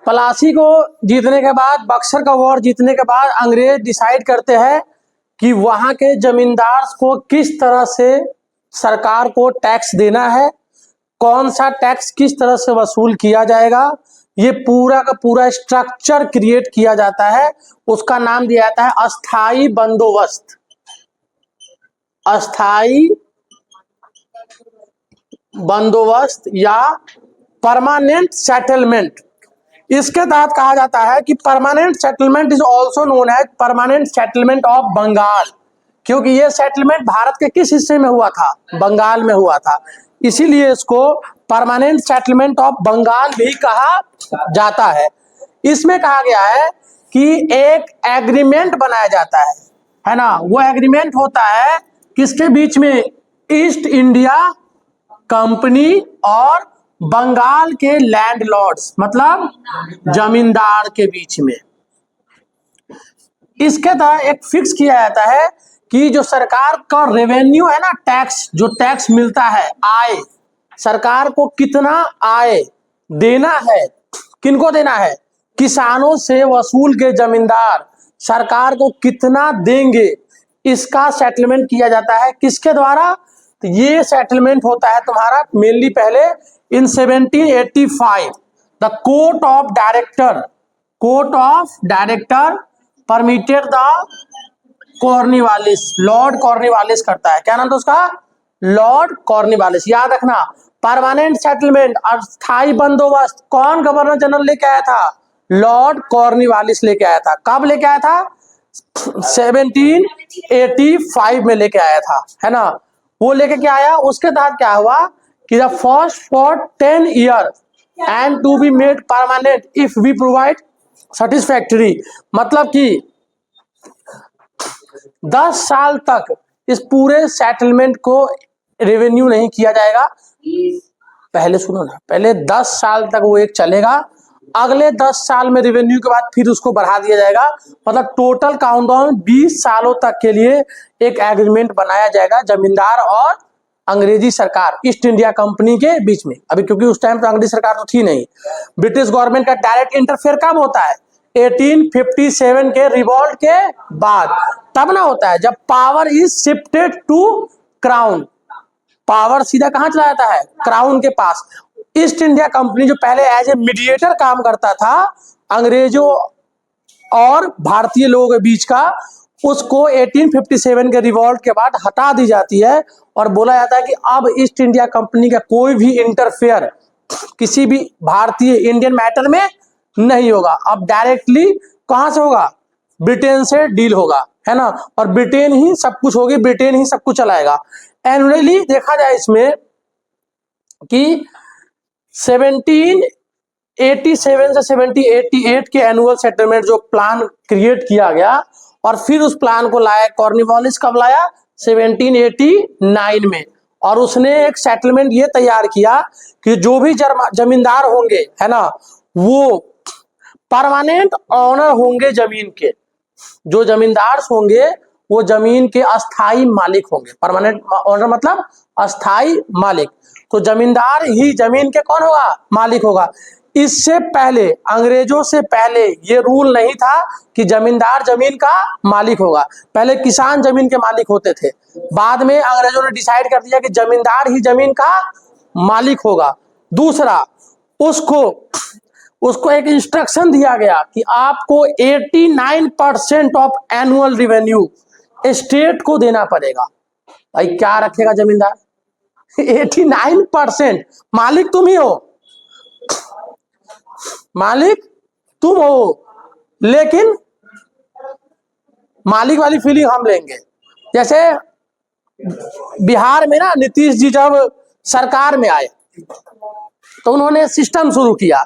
प्लासी को जीतने के बाद, बक्सर का वॉर जीतने के बाद अंग्रेज डिसाइड करते हैं कि वहां के जमींदार को किस तरह से सरकार को टैक्स देना है, कौन सा टैक्स किस तरह से वसूल किया जाएगा, ये पूरा का पूरा स्ट्रक्चर क्रिएट किया जाता है। उसका नाम दिया जाता है अस्थाई बंदोबस्त, अस्थाई बंदोबस्त या परमानेंट सेटलमेंट। इसके तहत कहा जाता है कि permanent settlement is also known as permanent settlement of Bengal, क्योंकि ये सेटलमेंट भारत के किस हिस्से में हुआ था? बंगाल में हुआ था, इसीलिए इसको परमानेंट सेटलमेंट ऑफ बंगाल भी कहा जाता है। इसमें कहा गया है कि एक एग्रीमेंट बनाया जाता है ना। वो एग्रीमेंट होता है किसके बीच में? ईस्ट इंडिया कंपनी और बंगाल के लैंडलॉर्ड्स, मतलब जमींदार के बीच में। इसके तहत एक फिक्स किया जाता है कि जो सरकार का रेवेन्यू है ना, टैक्स, जो टैक्स मिलता है, आय, सरकार को कितना आय देना है, किनको देना है? किसानों से वसूल के जमींदार सरकार को कितना देंगे, इसका सेटलमेंट किया जाता है। किसके द्वारा? तो ये सेटलमेंट होता है तुम्हारा मेनली पहले इन 1785 the court of director permitted the Cornwallis, Lord Cornwallis करता है। क्या नाम था उसका? Lord Cornwallis. याद रखना, परमानेंट सेटलमेंट, अस्थाई बंदोबस्त कौन गवर्नर जनरल लेके आया था? लॉर्ड कॉर्नवालिस लेके आया था। कब लेके आया था? 1785 में लेके आया था, है ना। वो लेके क्या आया? उसके तहत क्या हुआ कि the first for 10 year and to be made permanent if we provide satisfactory, मतलब कि 10 साल तक इस पूरे सेटलमेंट को रेवेन्यू नहीं किया जाएगा। पहले सुनो ना, पहले 10 साल तक वो एक चलेगा, अगले 10 साल में रेवेन्यू के बाद फिर उसको बढ़ा दिया जाएगा। मतलब टोटल काउंटडाउन 20 सालों तक के लिए एक एग्रीमेंट बनाया जाएगा जमींदार और अंग्रेजी सरकार, ईस्ट इंडिया कंपनी के बीच में। अभी क्योंकि उस टाइम तो अंग्रेजी सरकार तो थी नहीं। ब्रिटिश गवर्नमेंट का डायरेक्ट इंटरफेयर कब होता है? 1857 के रिवॉल्ट के बाद, तब ना होता है जब power is shifted to crown. Power सीधा कहां चला जाता है? क्राउन के पास। ईस्ट इंडिया कंपनी जो पहले एज ए मीडिएटर काम करता था अंग्रेजों और भारतीय लोगों के बीच का, उसको 1857 के रिवॉल्ट के बाद हटा दी जाती है और बोला जाता है कि अब ईस्ट इंडिया कंपनी का कोई भी इंटरफेयर किसी भी भारतीय इंडियन मैटर में नहीं होगा। अब डायरेक्टली कहां से होगा? ब्रिटेन से डील होगा, है ना। और ब्रिटेन ही सब कुछ होगी, ब्रिटेन ही सब कुछ चलाएगा। एनुअली देखा जाए इसमें कि 1787 से 1788 के एनुअल सेटलमेंट जो प्लान क्रिएट किया गया और फिर उस प्लान को लाया कॉर्नवालिस। कब लाया? 1789 में। और उसने एक सेटलमेंट ये तैयार किया कि जो भी जमींदार होंगे, है ना, वो परमानेंट ऑनर होंगे जमीन के। जो जमींदार होंगे वो जमीन के अस्थाई मालिक होंगे। परमानेंट ऑनर मतलब अस्थाई मालिक। तो जमींदार ही जमीन के कौन होगा? मालिक होगा। इससे पहले, अंग्रेजों से पहले ये रूल नहीं था कि जमींदार जमीन का मालिक होगा। पहले किसान जमीन के मालिक होते थे। बाद में अंग्रेजों ने डिसाइड कर दिया कि जमींदार ही जमीन का मालिक होगा। दूसरा, उसको एक इंस्ट्रक्शन दिया गया कि आपको 89% ऑफ एनुअल रेवेन्यू स्टेट को देना पड़ेगा। भाई क्या रखेगा जमींदार? 89%। मालिक तुम ही हो, मालिक तुम हो, लेकिन मालिक वाली फीलिंग हम लेंगे। जैसे बिहार में ना नीतीश जी जब सरकार में आए तो उन्होंने सिस्टम शुरू किया।